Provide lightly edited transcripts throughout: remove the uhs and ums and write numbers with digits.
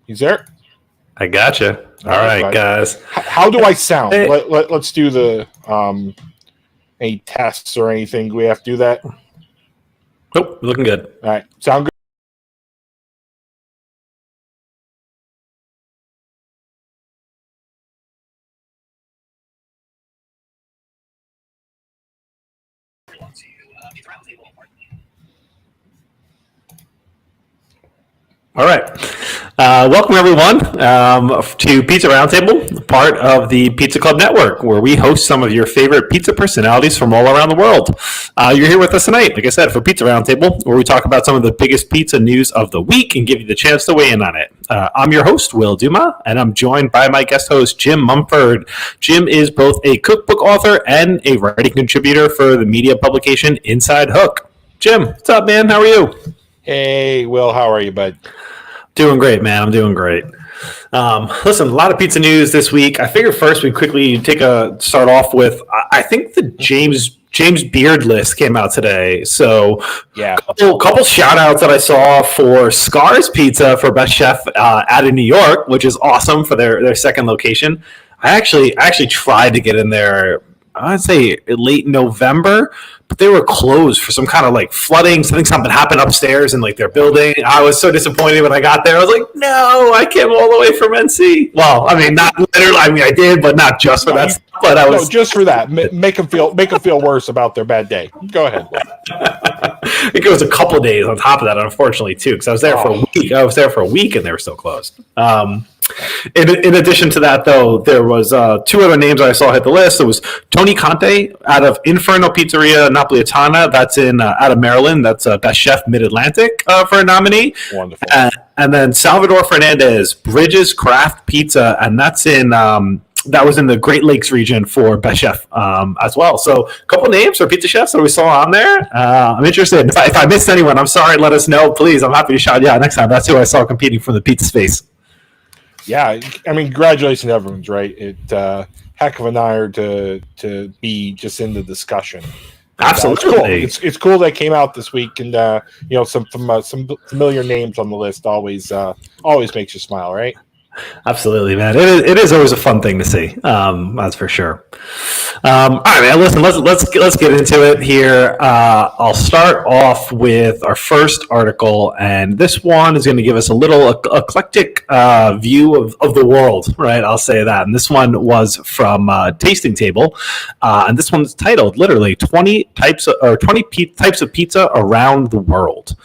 He's there? I gotcha. All right, guys. How do I sound? Hey. Let's do the any tests or anything. Do we have to do that? Nope, looking good. All right, sound good. All right. Welcome, everyone, to Pizza Roundtable, part of the Pizza Club Network, where we host some of your favorite pizza personalities from all around the world. You're here with us tonight, like I said, for Pizza Roundtable, where we talk about some of the biggest pizza news of the week and give you the chance to weigh in on it. I'm your host, Will Dumas, and I'm joined by my guest host, Jim Mumford. Jim is both a cookbook author and a writing contributor for the media publication Inside Hook. Jim, what's up, man? How are you? Hey, Will, how are you, bud? Doing great, man. I'm doing great. Listen, a lot of pizza news this week. I figured first we'd quickly start off with, I think the James Beard list came out today. So yeah, couple shout outs that I saw for Scar's Pizza for Best Chef out of New York, which is awesome for their second location. I actually tried to get in there, I'd say late November, but they were closed for some kind of like flooding. Something happened upstairs in like their building. I was so disappointed when I got there. I was like, no, I came all the way from NC. Well, I mean, not literally. I mean, I did, but not just for that. But I was just for that. Make them feel worse about their bad day. Go ahead. I think it was a couple of days on top of that, unfortunately, too, because I was there for a week. I was there for a week, and they were still closed. In addition to that, though, there was two other names I saw hit the list. There was Tony Conte out of Inferno Pizzeria Napolitana. That's out of Maryland. That's Best Chef Mid-Atlantic for a nominee. Wonderful. And then Salvador Fernandez, Bridges Craft Pizza, and that's in that was in the Great Lakes region for Best Chef as well. So a couple names for pizza chefs that we saw on there. I'm interested. If I missed anyone, I'm sorry. Let us know, please. I'm happy to shout you out next time. That's who I saw competing for the pizza space. Yeah, I mean, congratulations to everyone, right? Heck of an honor to be just in the discussion. Absolutely, it's cool that came out this week, and some familiar names on the list always makes you smile, right? Absolutely, man. It is always a fun thing to see. That's for sure. All right, man. Listen, let's get into it here. I'll start off with our first article, and this one is going to give us a little eclectic view of the world, right? I'll say that. And this one was from Tasting Table, and this one's titled literally 20 types of pizza around the world.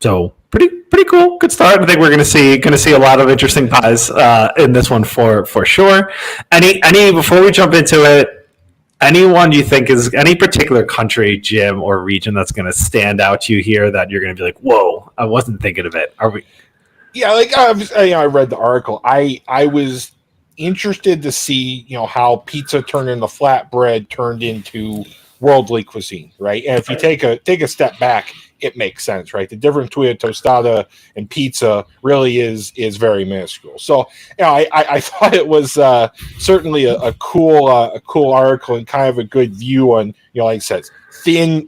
So pretty cool. Good start. I think we're going to see a lot of interesting pies in this one for sure. Any before we jump into it, anyone you think is any particular country, Jim, or region that's going to stand out to you here that you're going to be like, whoa, I wasn't thinking of it. Are we? Yeah, like I read the article. I was interested to see how pizza turned into flatbread turned into worldly cuisine, right? And if you take a step back, it makes sense, right? The difference between a tostada and pizza really is very minuscule. So, I thought it was certainly a cool article and kind of a good view on, like I said,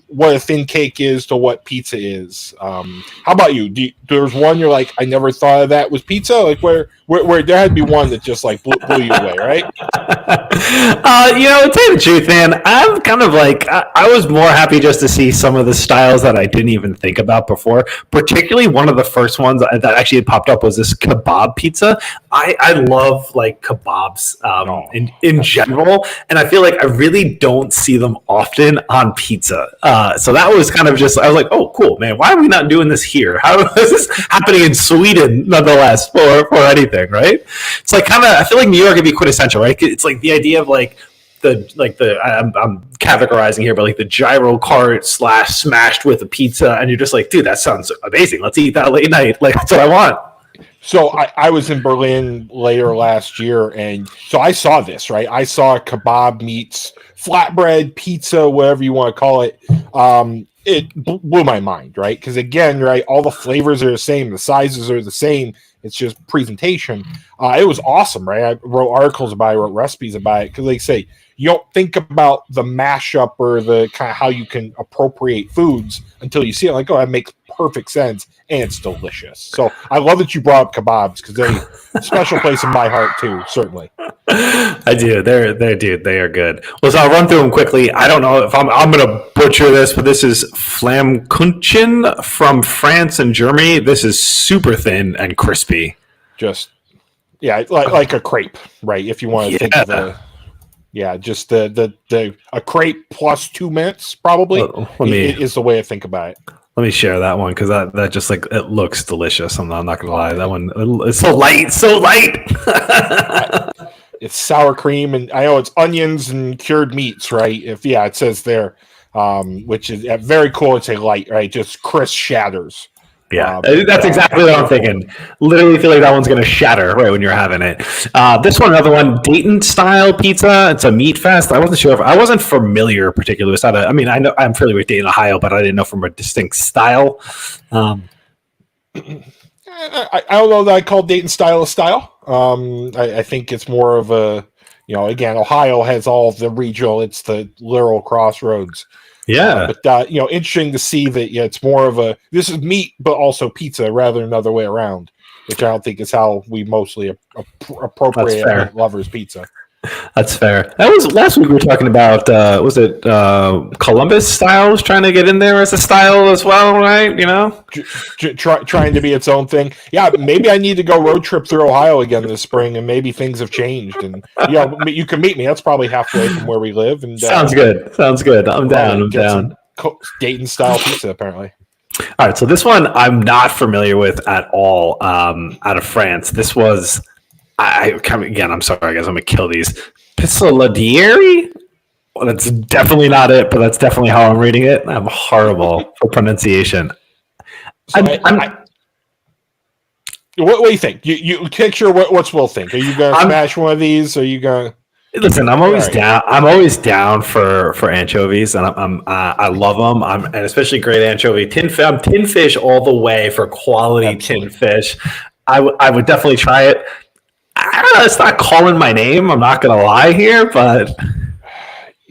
what a thin cake is to what pizza is. How about you? There's one you're like, I never thought of that was pizza. Like where there had to be one that just like blew you away, right? To tell you the truth, man, I'm kind of like I was more happy just to see some of the styles that I didn't even think about before. Particularly one of the first ones that actually had popped up was this kebab pizza. I love like kebabs in general, and I feel like I really don't see them often on pizza. So that was kind of just, I was like, oh, cool, man. Why are we not doing this here? How is this happening in Sweden, nonetheless, for anything, right? It's like kind of, I feel like New York would be quintessential, right? It's like the idea of like I'm categorizing here, but like the gyro cart / smashed with a pizza, and you're just like, dude, that sounds amazing. Let's eat that late night. Like that's what I want. So I was in Berlin later last year, and so I saw this, right? I saw kebab meets flatbread, pizza, whatever you want to call it. It blew my mind, right? Because again, right, all the flavors are the same, the sizes are the same. It's just presentation. It was awesome, right? I wrote articles about it, I wrote recipes about it, because like say, you don't think about the mashup or the kind of how you can appropriate foods until you see it. Like, oh, that makes perfect sense, and it's delicious. So I love that you brought up kebabs because they special place in my heart too, certainly. I do. They are good. Well, so I'll run through them quickly. I don't know if I'm going to butcher this, but this is Flammkuchen from France and Germany. This is super thin and crispy. Just like a crepe, right? If you want to think of just a crepe plus 2 minutes probably is the way I think about it. Let me share that one because that just like it looks delicious. I'm not gonna lie, that one it's so light, It's sour cream, and I know it's onions and cured meats, right? It says there, which is very cool. It's a light, right? Just crisp shatters. Yeah, that's exactly what I'm thinking. Literally feel like that one's going to shatter right when you're having it. This one, another one, Dayton style pizza. It's a meat fest. I wasn't sure I wasn't familiar particularly with that. I mean, I know I'm familiar with Dayton, Ohio, but I didn't know from a distinct style. I don't know that I call Dayton style a style. I think it's more of a, again, Ohio has all the regional. It's the literal crossroads. Yeah, but interesting to see that it's more of a this is meat, but also pizza rather than another way around, which I don't think is how we mostly appropriate lovers pizza. That's fair. That was last week we were talking about. Was it Columbus styles trying to get in there as a style as well, right? Trying to be its own thing. Yeah, maybe I need to go road trip through Ohio again this spring, and maybe things have changed. And you can meet me. That's probably halfway from where we live. And sounds good. I'm down. Dayton style pizza, apparently. All right, so this one I'm not familiar with at all. Out of France, this was. I'm sorry, guys. I'm gonna kill these. Pissoladieri? Well, that's definitely not it, but that's definitely how I'm reading it. I'm horrible for pronunciation. So what do you think? You picture what's Will think? Are you gonna smash one of these? Are you gonna listen? I'm always down. I'm always down for anchovies, and I love them. And especially great anchovy tin fish all the way for quality. Absolutely. Tin fish. I would definitely try it. I don't know, it's not calling my name. I'm not going to lie here, but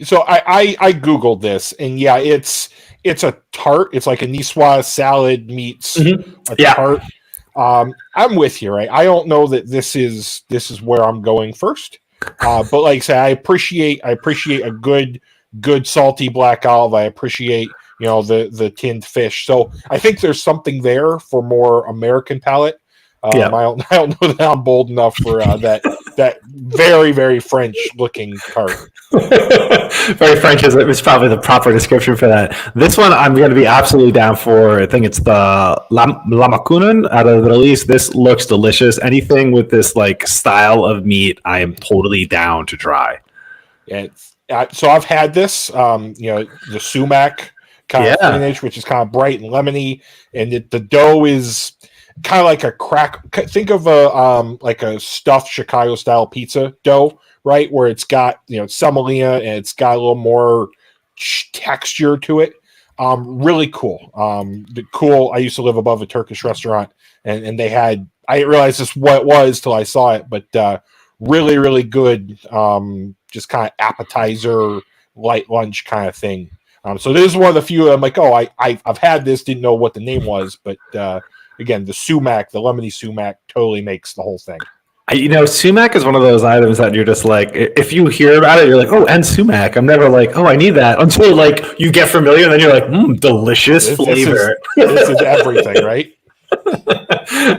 so I googled this, and it's a tart. It's like a niçoise salad meets a tart. I'm with you, right? I don't know that this is where I'm going first, but like I say, I appreciate a good salty black olive. I appreciate the tinned fish. So I think there's something there for more American palate. I don't know that I'm bold enough for that very, very French looking tart. Very French is probably the proper description for that. This one I'm going to be absolutely down for. I think it's the Lammakunen out of the release. This looks delicious. Anything with this like style of meat, I am totally down to try. Yeah, so I've had this, the sumac kind of finish, which is kind of bright and lemony, and the dough is kind of like a crack. Think of a stuffed Chicago style pizza dough, right? Where it's got semolina and it's got a little more texture to it. Really cool. I used to live above a Turkish restaurant, and they had. I didn't realize this what it was till I saw it, but really, really good. Just kind of appetizer, light lunch kind of thing. So this is one of the few. I'm like, I've had this. Didn't know what the name was, but. Again, the sumac, the lemony sumac, totally makes the whole thing. Sumac is one of those items that you're just like, if you hear about it, you're like, oh, and sumac. I'm never like, oh, I need that until like you get familiar, and then you're like, delicious flavor. This is everything, right?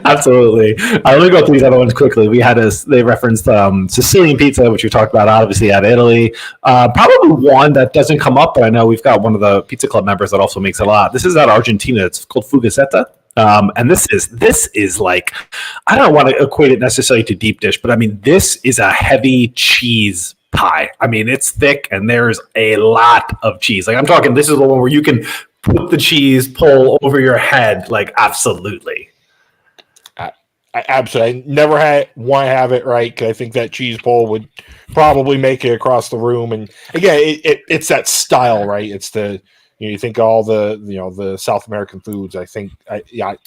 Absolutely. Let me go through these other ones quickly. They referenced Sicilian pizza, which we talked about obviously out of Italy. Probably one that doesn't come up, but I know we've got one of the Pizza Club members that also makes a lot. This is out of Argentina. It's called Fugaceta. And this is like, I don't want to equate it necessarily to deep dish, but I mean, this is a heavy cheese pie. I mean, it's thick and there's a lot of cheese. Like I'm talking, this is the one where you can put the cheese pull over your head. Like absolutely. I absolutely. I never want to have it, right? Because I think that cheese pull would probably make it across the room. And again, it's that style, right? It's you think all the South American foods. I think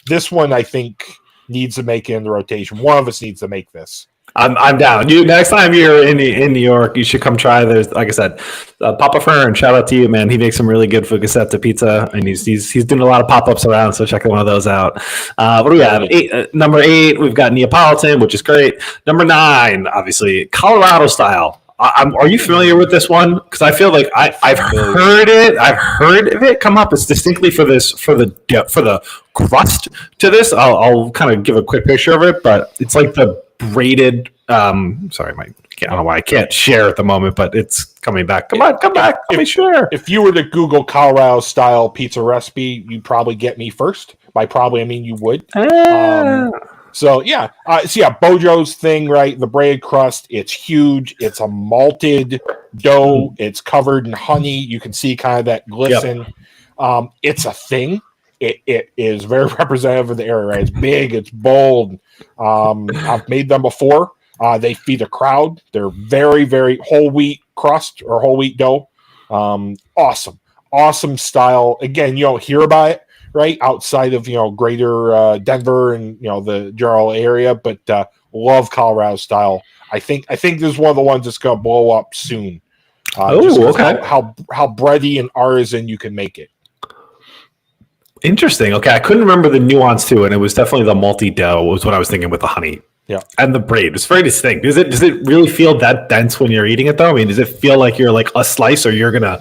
this one I think needs to make it in the rotation. One of us needs to make this. I'm down. You next time you're in New York, you should come try. There's, like I said, Papa Fern. Shout out to you, man. He makes some really good focaccia pizza, and he's doing a lot of pop ups around. So check one of those out. What do we have? Number 8, we've got Neapolitan, which is great. Number 9, obviously Colorado style. Are you familiar with this one? Because I feel like I've heard it. I've heard of it come up. It's distinctly for the crust to this. I'll kind of give a quick picture of it, but it's like the braided. Sorry, Mike. I don't know why I can't share at the moment, but it's coming back. Come back. Let me share. If you were to Google Colorado style pizza recipe, you'd probably get me first. By probably, I mean you would. So Bojo's thing, right? The braided crust, it's huge. It's a malted dough. It's covered in honey. You can see kind of that glisten. Yep. It's a thing. It is very representative of the area, right? It's big. It's bold. I've made them before. They feed a crowd. They're very, very whole wheat crust or whole wheat dough. Awesome style. Again, you don't hear about it, right, outside of greater Denver and the general area, but love Colorado style. I think this is one of the ones that's going to blow up soon. Okay. How bready and artisan you can make it. Interesting. Okay, I couldn't remember the nuance to it. And it was definitely the malty dough was what I was thinking with the honey. Yeah, and the braid. It's very distinct. Does it really feel that dense when you're eating it though? I mean, does it feel like you're like a slice, or you're gonna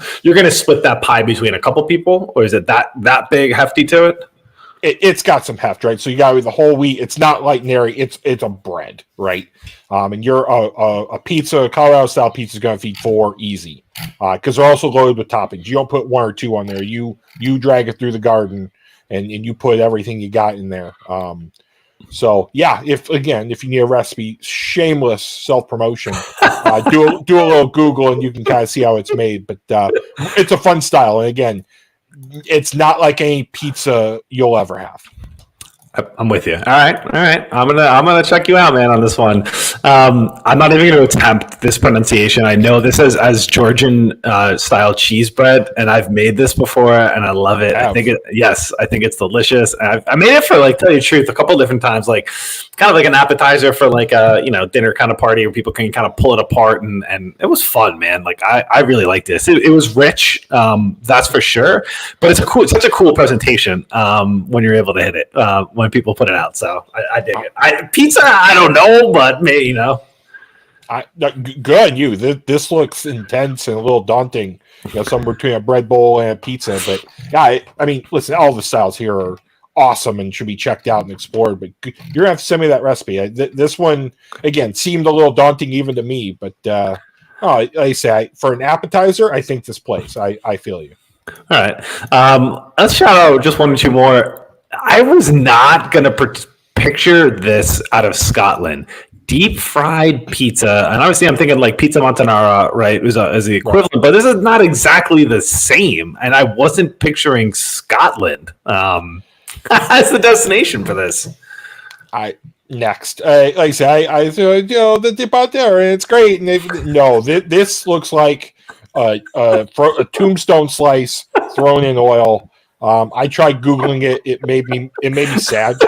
split that pie between a couple people, or is it that big, hefty to it? It's got some heft, right? So you got the whole wheat. It's not like nary. It's a bread, right? And you're a pizza, Colorado style pizza is going to feed 4 easy, because they're also loaded with toppings. You don't put 1 or 2 on there. You drag it through the garden, and you put everything you got in there. So yeah, if you need a recipe, shameless self-promotion, do a little Google and you can kind of see how it's made. But it's a fun style, and again, it's not like any pizza you'll ever have. I'm with you. All right. I'm gonna check you out, man, on this one. I'm not even going to attempt this pronunciation. I know this is as Georgian style cheese bread, and I've made this before, and I love it. I think it's delicious. I made it for, like, tell you the truth, a couple of different times, like kind of like an appetizer for like a dinner kind of party where people can kind of pull it apart, and it was fun, man. Like I really liked this. It was rich, that's for sure, but it's such a cool presentation when you're able to hit it when people put it out. So I dig it. Pizza, I don't know, but maybe good on you. This looks intense and a little daunting. Somewhere between a bread bowl and a pizza. But yeah, I mean, listen, all the styles here are awesome and should be checked out and explored. But you're gonna have to send me that recipe. This one again seemed a little daunting even to me. But like I say, for an appetizer, I think this plays. I feel you. All right, let's shout out just 1 or 2 more. I was not going to picture this out of Scotland. Deep fried pizza. And obviously I'm thinking like pizza Montanara, right, as the equivalent, right. But this is not exactly the same. And I wasn't picturing Scotland as the destination for this. Next. Like I say, the dip out there, and it's great. And this looks like a tombstone slice thrown in oil. I tried Googling it. It made me sad. To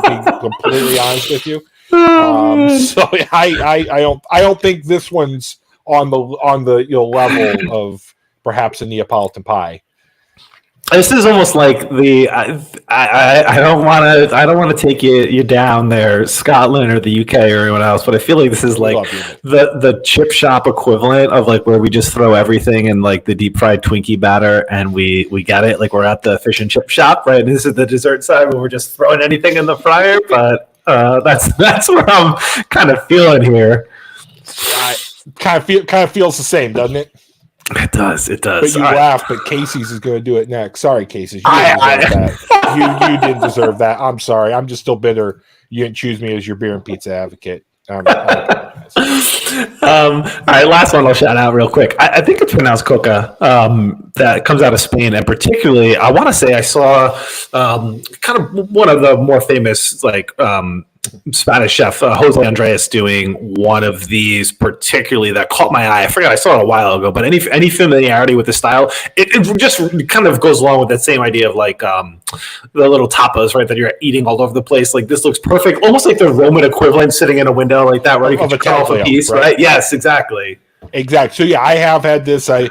be completely honest with you. So I don't think this one's on the level of perhaps a Neapolitan pie. This is almost like the I don't want to take you down there, Scotland or the UK or anyone else, but I feel like this is like the chip shop equivalent of like where we just throw everything in like the deep fried Twinkie batter and we get it, like we're at the fish and chip shop, right? And this is the dessert side where we're just throwing anything in the fryer, but that's what I'm kind of feeling here. Kind of feels the same, doesn't it? It does. But you laugh, but Casey's is going to do it next. Sorry, Casey. You didn't deserve that. You didn't deserve that. I'm sorry. I'm just still bitter. You didn't choose me as your beer and pizza advocate. All right, last one I'll shout out real quick. I think it's pronounced coca. That comes out of Spain, and particularly, I want to say I saw kind of one of the more famous like Spanish chef Jose Andres doing one of these particularly that caught my eye. I forgot, I saw it a while ago, but any familiarity with the style, it just kind of goes along with that same idea of like the little tapas, right? That you're eating all over the place. Like this looks perfect, almost like the Roman equivalent, sitting in a window like that, where you can cut off a piece, right? Yes, exactly. Exactly. So yeah, I have had this. I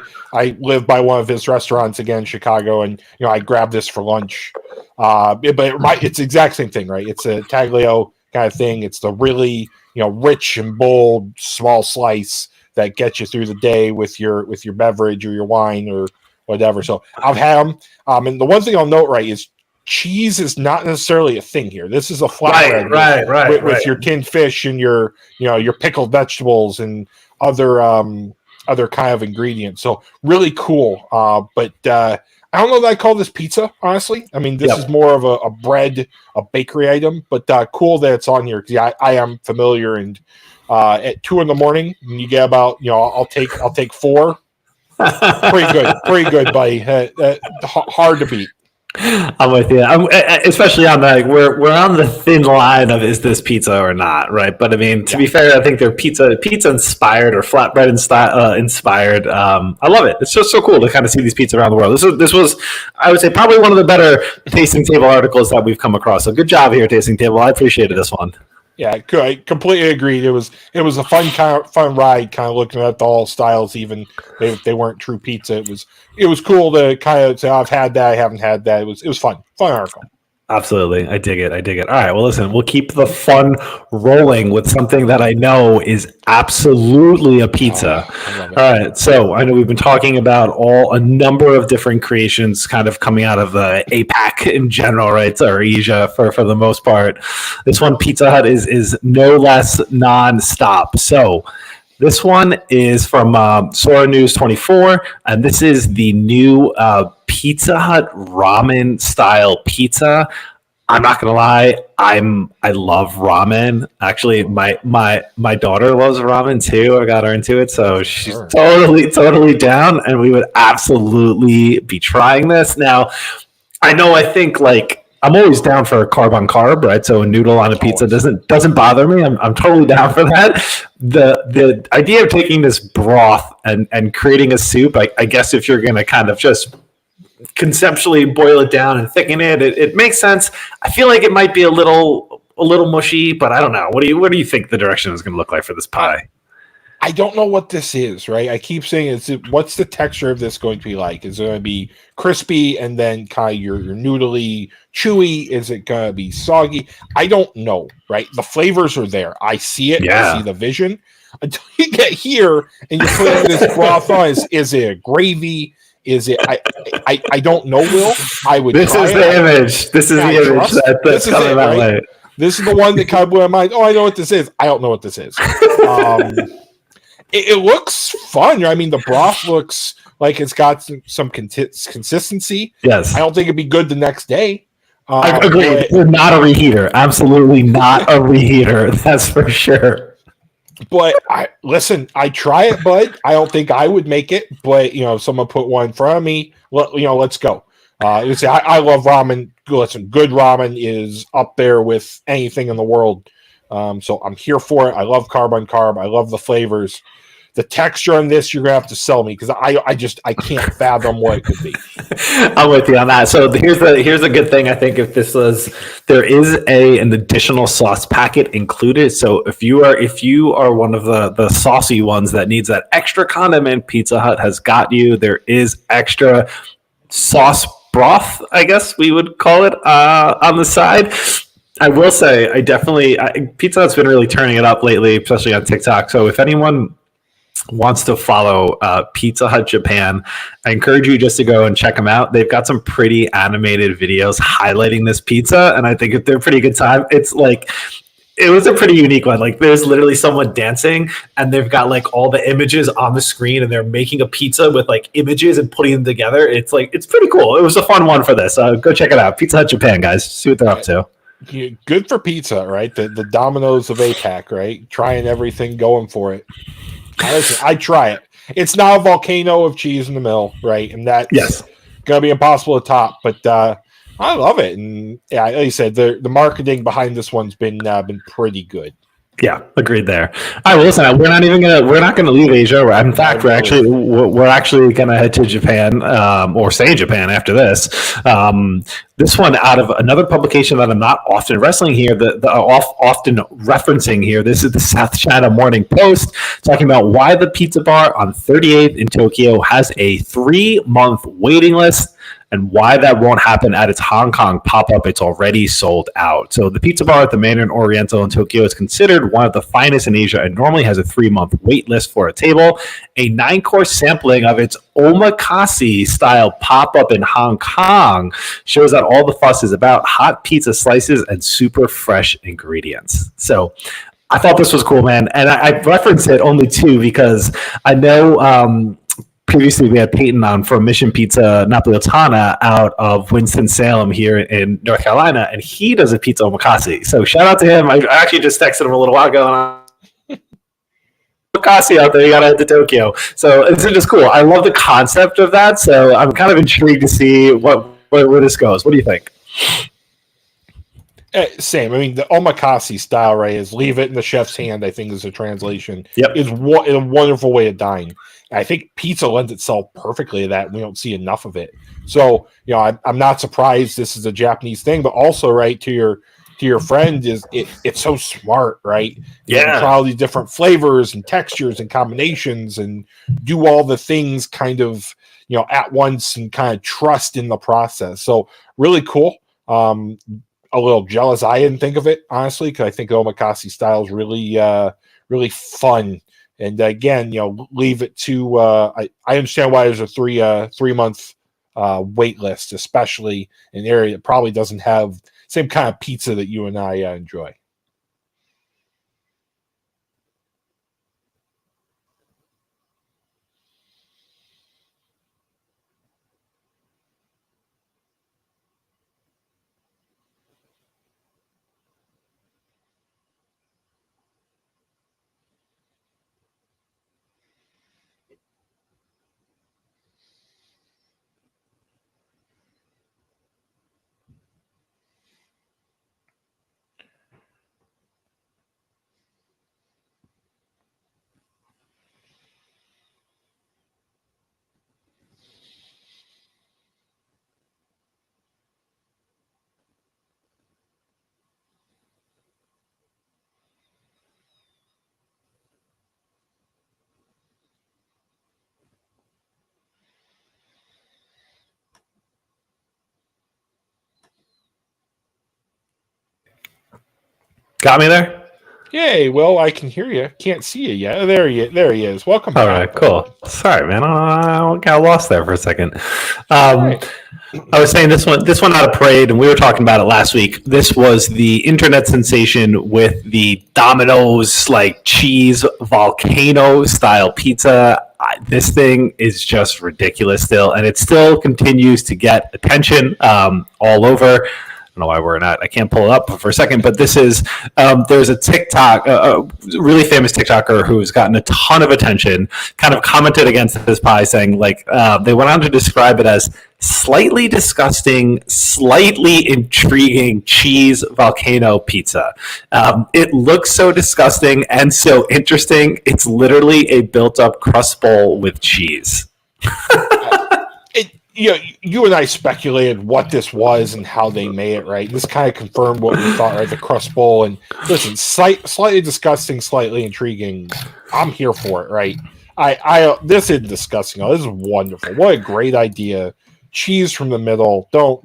live by one of his restaurants again in Chicago, and I grabbed this for lunch. But it's the exact same thing, right? It's a taglio kind of thing. It's the really rich and bold small slice that gets you through the day with your beverage or your wine or whatever. So I've had them. And the one thing I'll note, right, is cheese is not necessarily a thing here. This is a flatbread with your tinned fish and your pickled vegetables and other kind of ingredients. So really cool. But I don't know that I call this pizza, honestly. I mean, this is more of a bread, a bakery item, but cool that it's on here. Yeah, I am familiar. And at 2 a.m, when you get about, I'll take 4. Pretty good, buddy. Hard to beat. I'm with you. Especially on the we're on the thin line of is this pizza or not, right? But I mean, to be fair, I think they're pizza inspired or flatbread inspired. I love it. It's just so cool to kind of see these pizzas around the world. This was, I would say, probably one of the better tasting table articles that we've come across. So good job here, tasting table. I appreciated this one. Yeah, I completely agreed. It was a fun ride, kind of looking at all styles. Even they weren't true pizza. It was cool to kind of say, I've had that, I haven't had that. It was fun article. Absolutely. I dig it. All right. Well, listen, we'll keep the fun rolling with something that I know is absolutely a pizza. All right. So I know we've been talking about a number of different creations kind of coming out of APAC in general, right? Or Asia for the most part. This one, Pizza Hut, is no less nonstop. So this one is from Sora News 24, and this is the new Pizza Hut ramen style pizza. I'm not gonna lie, I love ramen. Actually, my daughter loves ramen too. I got her into it, so she's totally down, and we would absolutely be trying this. Now, I think like I'm always down for a carb on carb, right? So a noodle on a pizza doesn't bother me. I'm totally down for that. The idea of taking this broth and creating a soup, I guess if you're gonna kind of just conceptually boil it down and thicken it makes sense. I feel like it might be a little mushy, but I don't know. What do you think the direction is going to look like for this pie? I don't know what this is, right? I keep saying what's the texture of this going to be like? Is it going to be crispy and then kind of your noodly chewy? Is it going to be soggy? I don't know, right? The flavors are there. I see it. Yeah. I see the vision. Until you get here and you put this broth on, is it a gravy? Is it? I don't know, Will. I would. This is the image. This is the image that's coming out late. This is the one that kind of blew my mind. Oh, I know what this is. I don't know what this is. It looks fun. I mean, the broth looks like it's got some consistency. Yes. I don't think it'd be good the next day. I agree. Not a reheater. Absolutely not a reheater. That's for sure. But I try it, bud. I don't think I would make it, but if someone put one in front of me, let's go. I love ramen. Listen, good ramen is up there with anything in the world. So I'm here for it. I love carb on carb. I love the flavors. The texture on this, you're gonna have to sell me because I can't fathom what it could be. I'm with you on that. So here's a good thing. I think if there is an additional sauce packet included. So if you are one of the saucy ones that needs that extra condiment, Pizza Hut has got you. There is extra sauce broth, I guess we would call it, on the side. I will say, Pizza Hut's been really turning it up lately, especially on TikTok. So if anyone wants to follow Pizza Hut Japan, I encourage you just to go and check them out. They've got some pretty animated videos highlighting this pizza, and I think they're a pretty good time. It's like, it was a pretty unique one. Like, there's literally someone dancing, and they've got like all the images on the screen, and they're making a pizza with like images and putting them together. It's pretty cool. It was a fun one for this. Go check it out. Pizza Hut Japan, guys. See what they're up to. Good for pizza, right? The Domino's of APAC, right? Trying everything, going for it. I try it. It's not a volcano of cheese in the middle, right? And that's going to be impossible to top. But I love it, and yeah, like I said, the marketing behind this one's been pretty good. Yeah, agreed there. All right, well, listen, we're not gonna leave Asia. In fact, we're actually gonna head to Japan, or stay in Japan after this. This one out of another publication that I'm not often wrestling here, often referencing here. This is the South China Morning Post talking about why the pizza bar on 38th in Tokyo has a 3-month waiting list, and why that won't happen at its Hong Kong pop-up. It's already sold out. So the pizza bar at the Mandarin Oriental in Tokyo is considered one of the finest in Asia and normally has a 3-month wait list for a table. A 9-course sampling of its omakase-style pop-up in Hong Kong shows that all the fuss is about hot pizza slices and super fresh ingredients. So I thought this was cool, man. And I referenced it only too because I know previously we had Peyton on from Mission Pizza Napolitana out of Winston-Salem here in North Carolina, and he does a pizza omakase. So shout out to him. I actually just texted him a little while ago. Omakase out there, you gotta head to Tokyo. So it's just cool. I love the concept of that. So I'm kind of intrigued to see where this goes. What do you think? Same. I mean, the omakase style, right, is leave it in the chef's hand, I think is the translation. Yep. Is a wonderful way of dying. I think pizza lends itself perfectly to that. We don't see enough of it. So, I'm not surprised this is a Japanese thing, but also, right, to your friend, it's so smart, right? You can try all these different flavors and textures and combinations and do all the things kind of, at once and kind of trust in the process. So really cool. A little jealous I didn't think of it, honestly, because I think omakase style is really, really fun. And again, leave it to. I understand why there's a 3-month wait list, especially in an area that probably doesn't have the same kind of pizza that you and I enjoy. Got me there? Yay! Well, I can hear you. Can't see you yet. There he is. Welcome back. All right, cool. Sorry, man. I got lost there for a second. Right. I was saying this one out of Parade, and we were talking about it last week. This was the internet sensation with the Domino's cheese volcano style pizza. This thing is just ridiculous still, and it still continues to get attention all over. I don't know why I can't pull it up for a second, but this is, there's a TikTok, a really famous TikToker who's gotten a ton of attention, kind of commented against this pie saying, they went on to describe it as slightly disgusting, slightly intriguing cheese volcano pizza. It looks so disgusting and so interesting. It's literally a built-up crust bowl with cheese. You and I speculated what this was and how they made it, right? This kind of confirmed what we thought, right? The crust bowl. And listen, slightly disgusting, slightly intriguing. I'm here for it, right? This is disgusting. Oh, this is wonderful. What a great idea. Cheese from the middle. Don't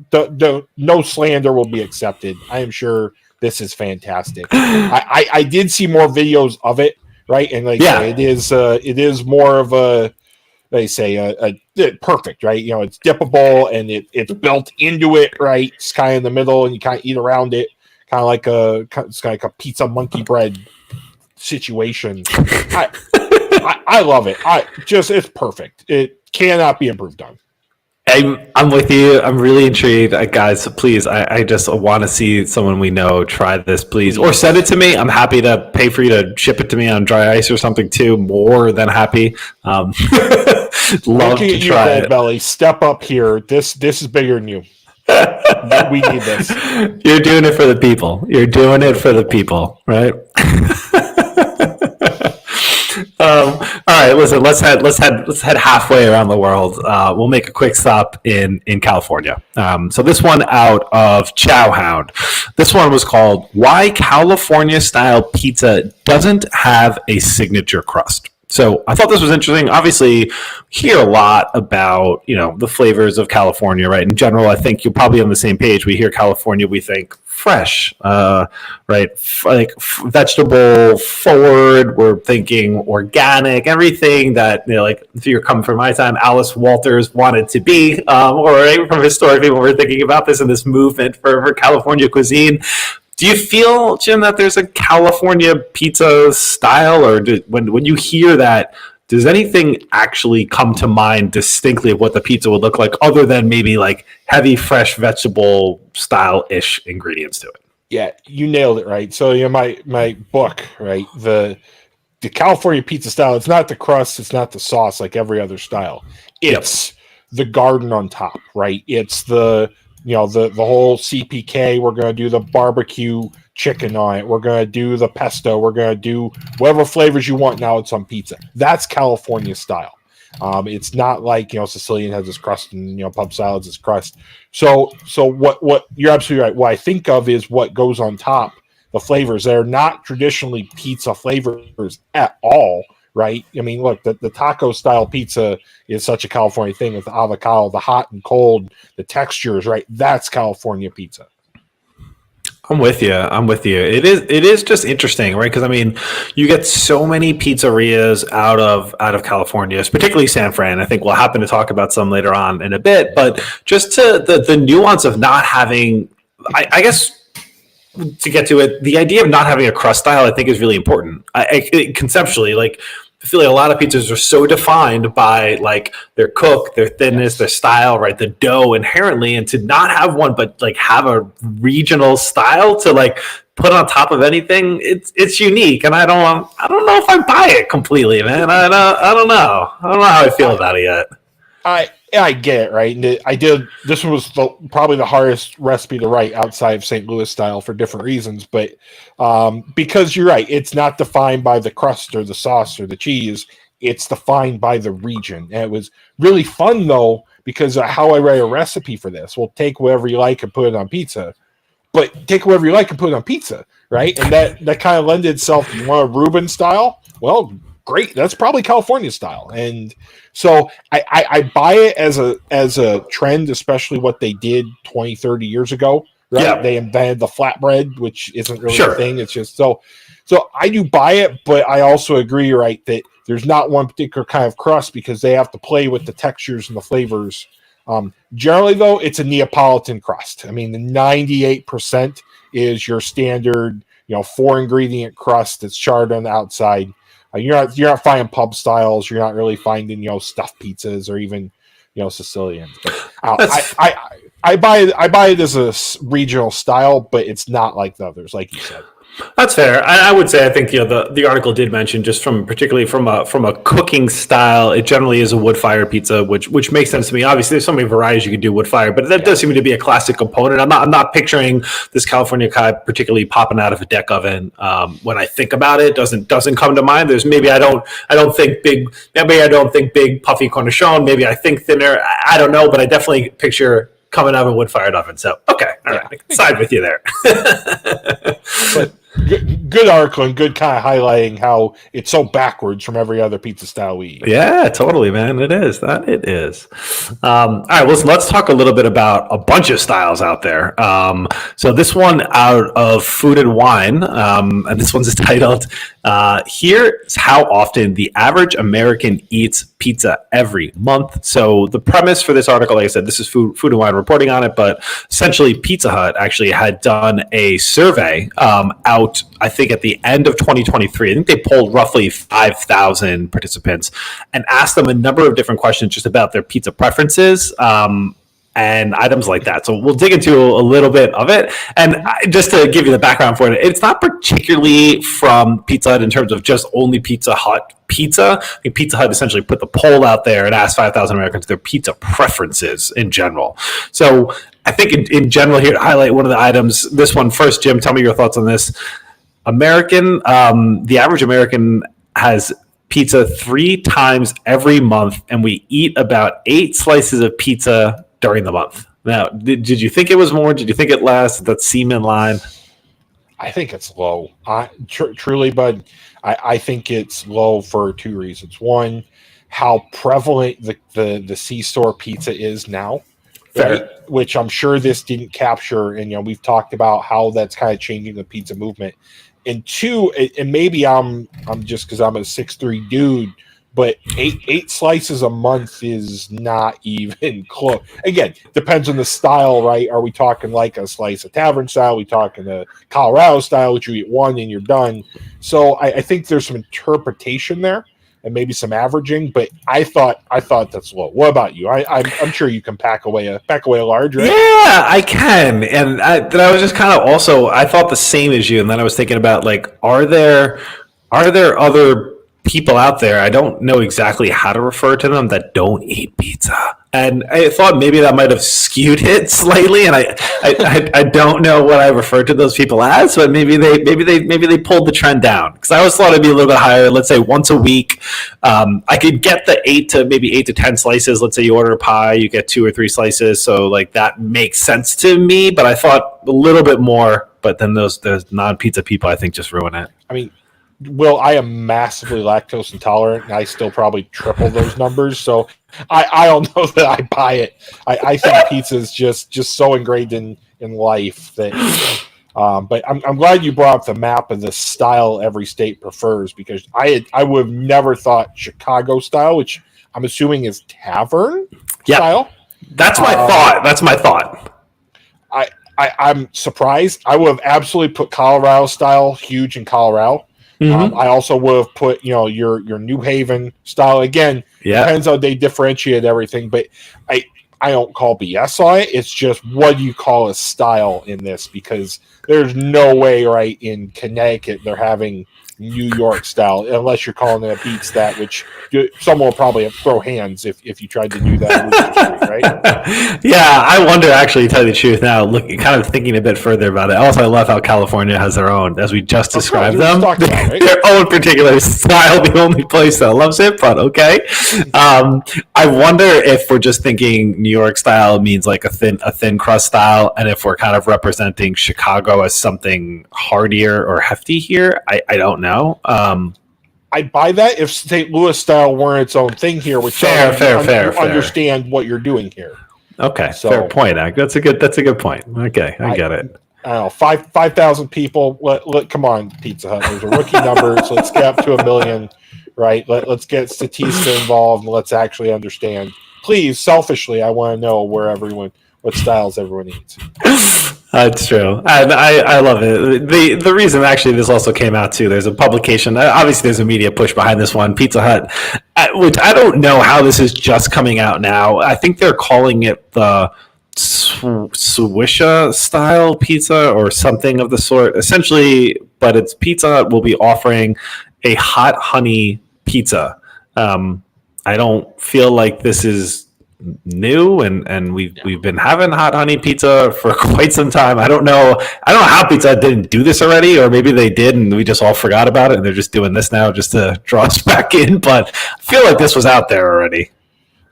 no slander will be accepted. I am sure this is fantastic. I did see more videos of it, right? And it is more of a, they say perfect, right? It's dippable and it's built into it, right? It's kind of in the middle and you kind of eat around it, kind of like a pizza monkey bread situation. I love it. It's perfect. It cannot be improved on. I'm with you. I'm really intrigued, guys. Please, I just want to see someone we know try this, please, or send it to me. I'm happy to pay for you to ship it to me on dry ice or something too. More than happy. Love to try it. Belly, step up here. This is bigger than you. We need this. You're doing it for the people. You're doing it for the people, right? All right, listen. Let's head halfway around the world. We'll make a quick stop in California. So this one out of Chowhound. This one was called "Why California Style Pizza Doesn't Have a Signature Crust." So I thought this was interesting. Obviously, hear a lot about the flavors of California, right? In general, I think you're probably on the same page. We hear California, we think fresh, right? Vegetable forward. We're thinking organic, everything that like if you're coming from my time, Alice Walters wanted to be, or right, from historic people were thinking about this in this movement for California cuisine. Do you feel, Jim, that there's a California pizza style, or when you hear that, does anything actually come to mind distinctly of what the pizza would look like, other than maybe like heavy, fresh vegetable style-ish ingredients to it? Yeah, you nailed it, right? So my book, right? The California pizza style. It's not the crust. It's not the sauce like every other style. It's the garden on top, right? It's the whole CPK. We're going to do the barbecue chicken on it. We're going to do the pesto. We're going to do whatever flavors you want. Now it's on pizza. That's California style. It's not like Sicilian has this crust and pub salads is crust. So what you're absolutely right. What I think of is what goes on top. The flavors, they're not traditionally pizza flavors at all. Right? I mean, look, the taco style pizza is such a California thing with the avocado, the hot and cold, the textures, right? That's California pizza. I'm with you. It is just interesting, right? Because I mean, you get so many pizzerias out of California, particularly San Fran. I think we'll happen to talk about some later on in a bit, but just to the nuance of not having, I guess, to get to it, the idea of not having a crust style, I think, is really important. Conceptually, like, I feel like a lot of pizzas are so defined by like their cook, their thinness, their style, right? The dough inherently, and to not have one, but like have a regional style to like put on top of anything, it's unique. And I don't know if I buy it completely, man. I don't know how I feel about it yet. I get it, right? And this was probably the hardest recipe to write outside of St. Louis style for different reasons, but because you're right, it's not defined by the crust or the sauce or the cheese. It's defined by the region. And it was really fun, though, because of how I write a recipe for this. We'll take whatever you like and put it on pizza, but take whatever you like and put it on pizza, right? And that kind of lended itself. You want a Reuben style? Well, great. That's probably California style. And so I buy it as a trend, especially what they did 20, 30 years ago, right? Yeah. They invented the flatbread, which isn't really a thing. It's just so I do buy it, but I also agree, right, that there's not one particular kind of crust because they have to play with the textures and the flavors. Generally, though, it's a Neapolitan crust. I mean, the 98% is your standard, 4-ingredient crust that's charred on the outside. You're not finding pub styles. You're not really finding stuffed pizzas or even Sicilians. But I buy it as a regional style, but it's not like the others, like you said. That's fair. I would say I think the article did mention just particularly from a cooking style, it generally is a wood fire pizza, which makes sense to me. Obviously, there's so many varieties you can do wood fire, but that does seem to be a classic component. I'm not picturing this California Kai particularly popping out of a deck oven. When I think about it, doesn't come to mind. There's maybe I don't think big puffy cornichon. Maybe I think thinner. I don't know, but I definitely picture coming out of a wood fired oven. So okay, all right, I can side with you there. But good article and good kind of highlighting how it's so backwards from every other pizza style we eat. Yeah, totally, man. It is. All right, well, let's talk a little bit about a bunch of styles out there. So this one out of Food and Wine, and this one's titled, Here's How Often the Average American Eats Pizza Every Month. So the premise for this article, like I said, this is Food and Wine reporting on it, but essentially Pizza Hut actually had done a survey out, I think, at the end of 2023. I think they polled roughly 5,000 participants and asked them a number of different questions just about their pizza preferences and items like that. So we'll dig into a little bit of it. And just to give you the background for it, it's not particularly from Pizza Hut in terms of just only Pizza Hut pizza. I think Pizza Hut essentially put the poll out there and asked 5,000 Americans their pizza preferences in general. So I think in general here to highlight one of the items. This one first, Jim. Tell me your thoughts on this. The average American has pizza 3 times every month, and we eat about 8 slices of pizza during the month. Now, did you think it was more? Did you think it less? Did that seem in line? I think it's low. Truly, bud, I think it's low for 2 reasons. One, how prevalent the C-store pizza is now. Right? Which I'm sure this didn't capture. And, we've talked about how that's kind of changing the pizza movement. And 2, and maybe I'm just because I'm a 6'3" dude, but eight slices a month is not even close. Again, depends on the style, right? Are we talking like a slice of tavern style? Are we talking a Colorado style, which you eat one and you're done? So I think there's some interpretation there and maybe some averaging, but I thought that's low. What about you? I'm sure you can pack away a large, right? Yeah, I can. And I was just kind of also, I thought the same as you. And then I was thinking about like, are there other people out there, I don't know exactly how to refer to them, that don't eat pizza? And I thought maybe that might have skewed it slightly, and I don't know what I referred to those people as, but maybe they pulled the trend down, because I always thought it'd be a little bit higher. Let's say once a week, I could get the 8 to 10 slices. Let's say you order a pie, you get 2 or 3 slices, so like that makes sense to me. But I thought a little bit more. But then those non-pizza people, I think, just ruin it. I mean, Will, I am massively lactose intolerant, and I still probably triple those numbers. So I don't know that I buy it. I think pizza is just so ingrained in life that. But I'm glad you brought up the map of the style every state prefers, because I would have never thought Chicago style, which I'm assuming is tavern style. That's my thought. That's my thought. I'm surprised. I would have absolutely put Colorado style huge in Colorado. Mm-hmm. I also would have put, your New Haven style. Again, depends how they differentiate everything, but I don't call BS on it. It's just, what do you call a style in this? Because there's no way, right, in Connecticut they're having New York style, unless you're calling it a beat stat, which someone will probably throw hands if you tried to do that, right? Yeah, I wonder, actually, to tell you the truth now, kind of thinking a bit further about it. Also, I love how California has their own, as we just described them, their own particular style, the only place that loves it, but okay. I wonder if we're just thinking New York style means like a thin crust style, and if we're kind of representing Chicago as something heartier or hefty here. I don't know. I buy that if St. Louis style weren't its own thing here, which fair. Understand what you're doing here. Okay, so, fair point. That's a good point. Okay, I get it. I don't know, 5,000 people. Come on, Pizza Hut. There's a rookie number, so let's get up to 1 million, right? Let's get Statista involved, and let's actually understand. Please, selfishly, I want to know what styles everyone eats. That's true. I love it. The reason actually this also came out too, there's a publication, obviously there's a media push behind this one, Pizza Hut, which I don't know how this is just coming out now. I think they're calling it the Swisha style pizza or something of the sort, essentially, but it's Pizza Hut will be offering a hot honey pizza. I don't feel like this is new, and we've been having hot honey pizza for quite some time. I don't know how Pizza Hut didn't do this already, or maybe they did and we just all forgot about it and they're just doing this now just to draw us back in, but I feel like this was out there already.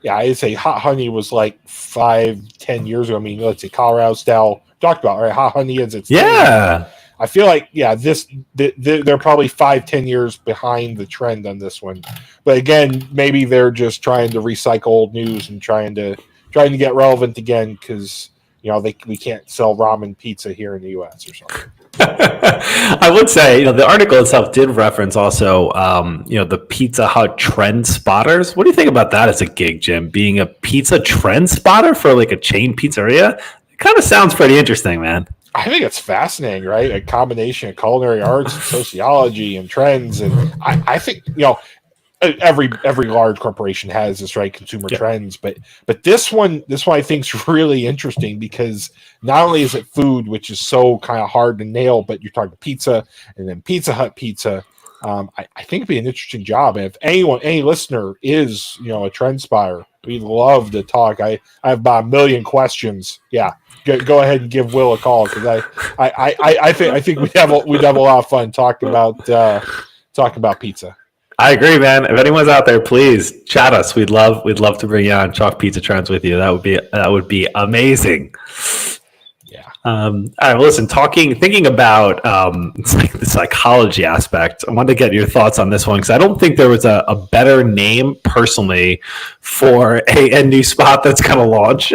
Yeah, I'd say hot honey was like 5-10 years ago. I mean, let's see, Colorado style talked about, right? Hot honey is its thing. I feel like, they're probably 5-10 years behind the trend on this one. But again, maybe they're just trying to recycle old news and trying to get relevant again, because we can't sell ramen pizza here in the U.S. or something. I would say, the article itself did reference also, the Pizza Hut trend spotters. What do you think about that as a gig, Jim? Being a pizza trend spotter for like a chain pizzeria? It kind of sounds pretty interesting, man. I think it's fascinating, right? A combination of culinary arts and sociology and trends. And I think, every large corporation has this, right? Consumer trends, but this one I think is really interesting, because not only is it food, which is so kind of hard to nail, but you're talking pizza and then Pizza Hut pizza, I think it'd be an interesting job. And if any listener is, a trend spire, we'd love to talk. I have about 1 million questions. Yeah. Go ahead and give Will a call, because I think we'd have a lot of fun talking about pizza. I agree, man. If anyone's out there, please chat us. We'd love to bring you on Chalk Pizza Trends with you. That would be amazing. Yeah. All right. Well, listen. Thinking about it's like the psychology aspect. I wanted to get your thoughts on this one, because I don't think there was a better name personally for a new spot that's going to launch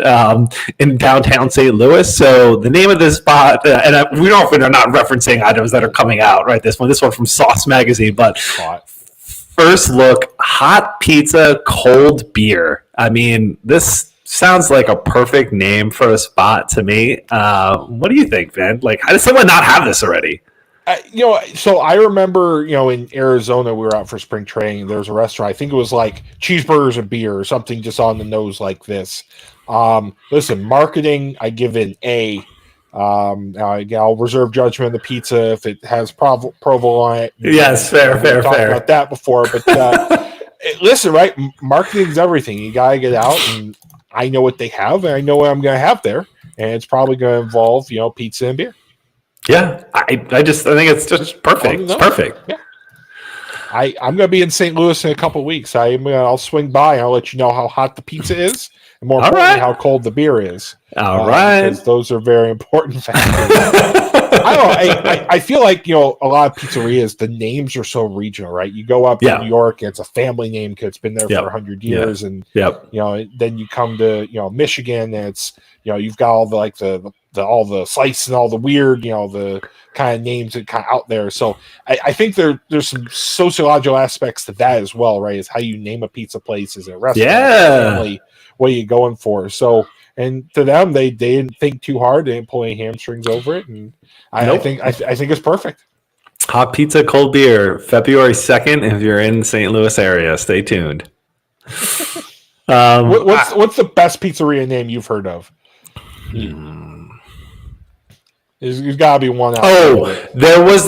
in downtown St. Louis. So the name of this spot, and we're not referencing items that are coming out, right? This one from Sauce Magazine, but. First look, hot pizza, cold beer. I mean, this sounds like a perfect name for a spot to me. What do you think, man? Like, how does someone not have this already? So I remember, in Arizona, we were out for spring training. There was a restaurant. I think it was like cheeseburgers and beer or something just on the nose like this. Listen, marketing, I give it an A. I'll reserve judgment on the pizza if it has provolone on it. Yes, fair. Talked about that before, but listen, right? Marketing is everything. You gotta get out, and I know what they have, and I know what I'm gonna have there, and it's probably gonna involve, pizza and beer. Yeah, I think it's just perfect. It's perfect. Yeah. I'm gonna be in St. Louis in a couple of weeks. I'll swing by and I'll let you know how hot the pizza is, and more importantly, how cold the beer is. All right, because those are very important factors. I don't know. I feel like a lot of pizzerias, the names are so regional, right? You go up to New York, it's a family name because it's been there for 100 years, and then you come to Michigan, and it's you've got all the all the slice and all the weird the kind of names that kind of out there. So I think there's some sociological aspects to that as well, right? Is how you name a pizza place, is it a restaurant, family, what are you going for? So. And to them, they didn't think too hard. They didn't pull any hamstrings over it, and I think it's perfect. Hot pizza, cold beer, February 2nd. If you're in St. Louis area, stay tuned. What's the best pizzeria name you've heard of? There's got to be one out there. There was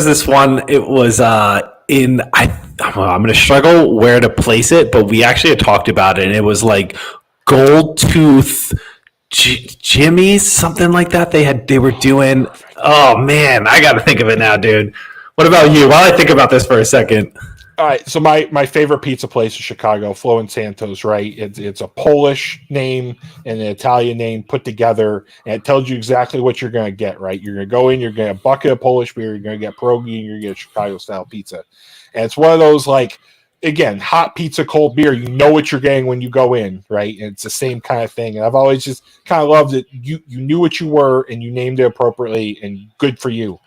this one. It was I'm going to struggle where to place it, but we actually had talked about it, and it was like Gold Tooth Jimmy's, something like that. They were doing. Oh man, I got to think of it now, dude. What about you? While I think about this for a second. All right, so my favorite pizza place is Chicago, Flo and Santos, right? It's a Polish name and an Italian name put together, and it tells you exactly what you're going to get, right? You're going to go in, you're going to get a bucket of Polish beer, you're going to get pierogi, and you're going to get Chicago-style pizza. And it's one of those, again, hot pizza, cold beer, you know what you're getting when you go in, right? And it's the same kind of thing. And I've always just kind of loved it. You knew what you were, and you named it appropriately, and good for you.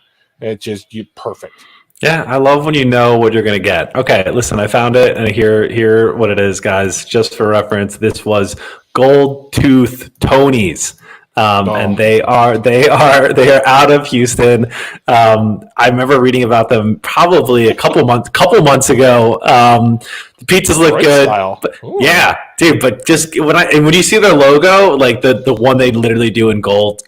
It's just perfect. Yeah, I love when you know what you're going to get. Okay, listen, I found it, and here what it is, guys. Just for reference, this was Gold Tooth Tony's. And they are out of Houston. I remember reading about them probably a couple months ago. The pizzas look good. Yeah, dude. But just when you see their logo, like the one they literally do in gold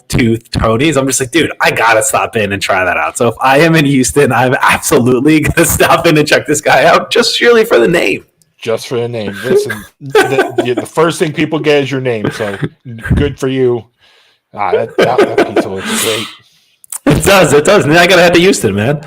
tooth Tony's, I'm just like, dude, I gotta stop in and try that out. So if I am in Houston, I'm absolutely gonna stop in and check this guy out just purely for the name. Just for the name. Listen, the first thing people get is your name, so good for you. That pizza looks great. It does. And I gotta head to Houston, man.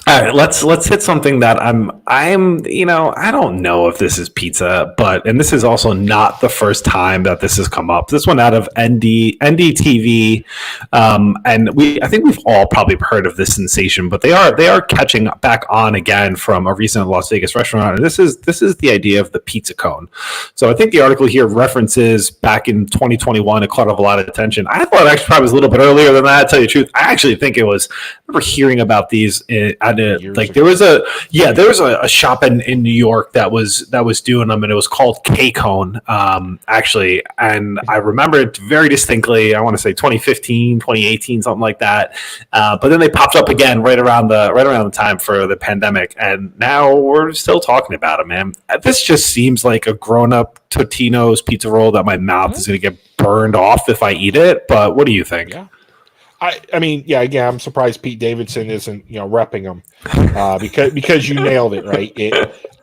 All right, let's hit something that I'm I don't know if this is pizza, and this is also not the first time that this has come up. This one out of NDTV, and I think we've all probably heard of this sensation, but they are catching back on again from a recent Las Vegas restaurant, and this is the idea of the pizza cone. So I think the article here references back in 2021, it caught up a lot of attention. I thought it actually probably was a little bit earlier than that. To tell you the truth, I actually think it was. I remember hearing about these. There was a shop in New York that was doing them, and it was called K-Cone, actually, and I remember it very distinctly. I want to say 2015, 2018, something like that. But then they popped up again right around the time for the pandemic, and now we're still talking about it, man. This just seems like a grown-up Totino's pizza roll that my mouth is going to get burned off if I eat it. But what do you think? Yeah. I mean, yeah. Again, I'm surprised Pete Davidson isn't repping them because you nailed it, right.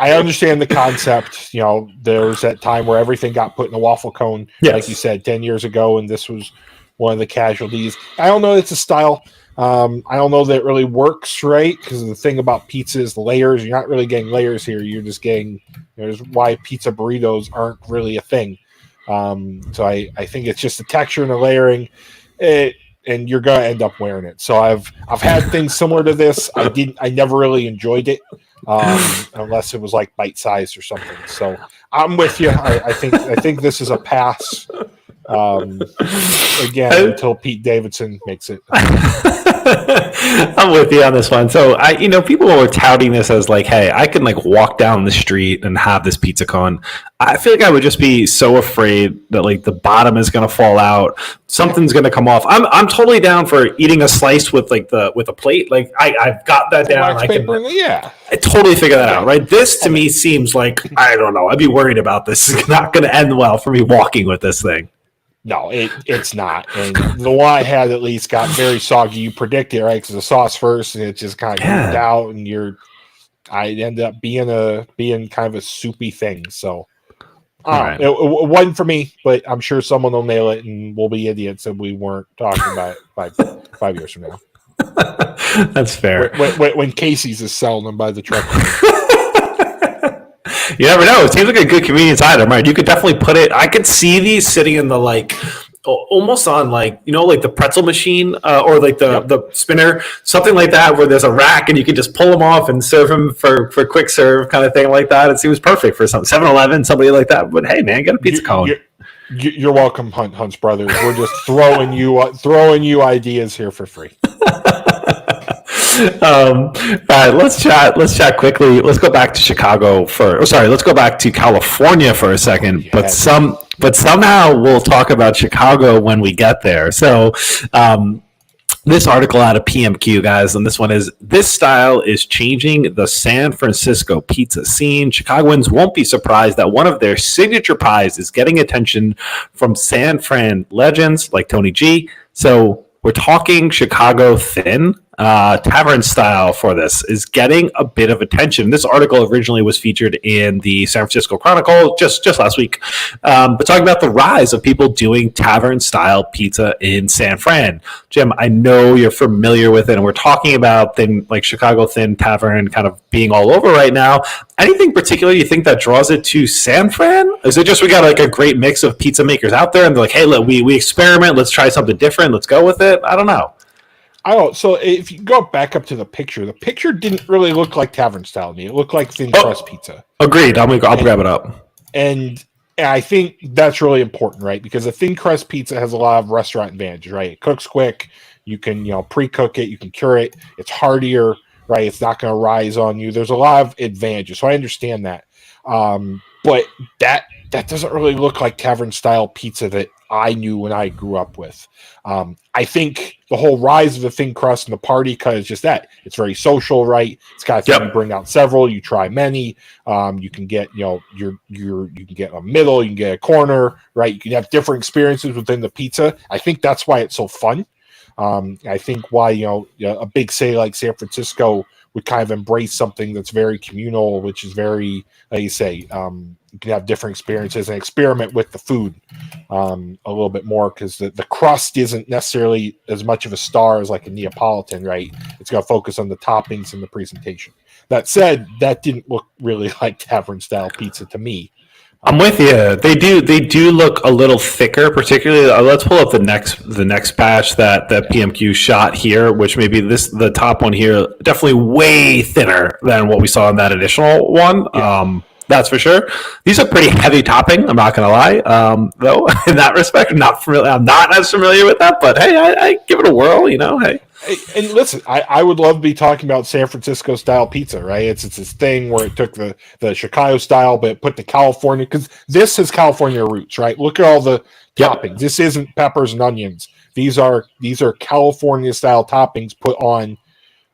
I understand the concept. There was that time where everything got put in a waffle cone, like you Yes. said, 10 years ago, and this was one of the casualties. I don't know. It's a style. I don't know that it really works, right? Because the thing about pizza is the layers. You're not really getting layers here. You're just getting. There's why pizza burritos aren't really a thing. So I think it's just the texture and the layering. And you're gonna end up wearing it. So I've had things similar to this. I never really enjoyed it, unless it was like bite sized or something. So I'm with you. I think this is a pass. Again, until Pete Davidson makes it. I'm with you on this one. So people were touting this as like, hey, I can like walk down the street and have this pizza cone. I feel like I would just be so afraid that like the bottom is going to fall out, something's going to come off. I'm totally down for eating a slice with like with a plate. Like I've got that down. I totally figure that out. Right. This to me seems like, I don't know. I'd be worried about this. It's not going to end well for me walking with this thing. No, it's not. And the one I had at least got very soggy. You predict it, right? Because the sauce first, and it just kind of moved out, and I ended up being kind of a soupy thing. So, right. It wasn't for me, but I'm sure someone will nail it, and we'll be idiots if we weren't talking about it 5 years from now. That's fair. When Casey's is selling them by the truck. You never know. It seems like a good convenience item, right? You could definitely put it. I could see these sitting in the almost on like the pretzel machine or like the spinner, something like that, where there's a rack and you can just pull them off and serve them for quick serve kind of thing like that. It seems perfect for some 7-Eleven, somebody like that. But hey, man, get a pizza cone. You're welcome, Hunt's Brothers. We're just throwing you ideas here for free. All right, let's chat quickly. Let's go back to Chicago let's go back to California for a second. But somehow we'll talk about Chicago when we get there. So this article out of PMQ, guys, and this style is changing the San Francisco pizza scene. Chicagoans won't be surprised that one of their signature pies is getting attention from San Fran legends like Tony G. So we're talking Chicago thin. Tavern style for this is getting a bit of attention. This article originally was featured in the San Francisco Chronicle just last week, but talking about the rise of people doing tavern style pizza in San Fran. Jim, I know you're familiar with it, and we're talking about Chicago thin tavern kind of being all over right now. Anything particular you think that draws it to San Fran? Is it just we got like a great mix of pizza makers out there, and they're like, hey, look, we experiment, let's try something different, let's go with it? I don't know. So if you go back up to the picture didn't really look like tavern style to me. It looked like thin crust pizza. Agreed. I'll grab it up. And I think that's really important, right? Because a thin crust pizza has a lot of restaurant advantages, right? It cooks quick. You can, pre-cook it. You can cure it. It's heartier, right? It's not going to rise on you. There's a lot of advantages. So I understand that. But that doesn't really look like tavern style pizza that I knew when I grew up with. I think the whole rise of the thin crust and the party cut is just that. It's very social, right? It's got to bring out several. You try many. You can get, you can get a middle. You can get a corner, right? You can have different experiences within the pizza. I think that's why it's so fun. I think why a big city like San Francisco would kind of embrace something that's very communal, which is very, like you say, you can have different experiences and experiment with the food a little bit more, because the crust isn't necessarily as much of a star as like a Neapolitan, right? It's got to focus on the toppings and the presentation. That said, that didn't look really like tavern style pizza to me. I'm with you. They do look a little thicker, particularly. Let's pull up the next batch that PMQ shot here, which maybe the top one here, definitely way thinner than what we saw in that additional one. Yeah. That's for sure. These are pretty heavy topping. I'm not going to lie. Though in that respect, I'm not as familiar with that. But hey, I give it a whirl. Hey. And listen, I would love to be talking about San Francisco style pizza, right? It's this thing where it took the Chicago style, but it put the California, because this is California roots, right? Look at all the toppings. This isn't peppers and onions. These are California style toppings put on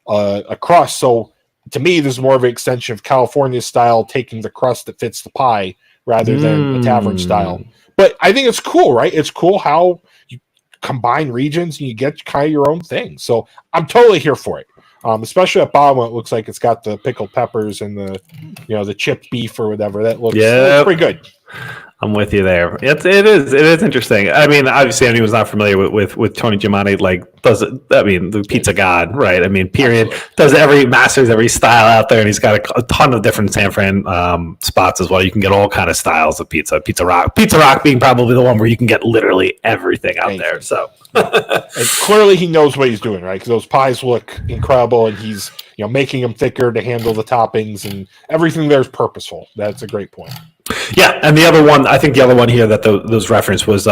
a crust. So to me, this is more of an extension of California style, taking the crust that fits the pie rather than a tavern style. But I think it's cool, right? It's cool how combine regions and you get kind of your own thing. So I'm totally here for it. Especially at bottom, it looks like it's got the pickled peppers and the chipped beef or whatever. That looks pretty good. I'm with you there. It is interesting. I mean, obviously, anyone who's not familiar with Tony Giamatti, the pizza god, right? I mean, period. Absolutely. Masters every style out there, and he's got a ton of different San Fran spots as well. You can get all kind of styles of pizza. Pizza Rock being probably the one where you can get literally everything out there. So and clearly, he knows what he's doing, right? Because those pies look incredible, and he's making them thicker to handle the toppings, and everything there is purposeful. That's a great point. Yeah, and the other one here that those reference was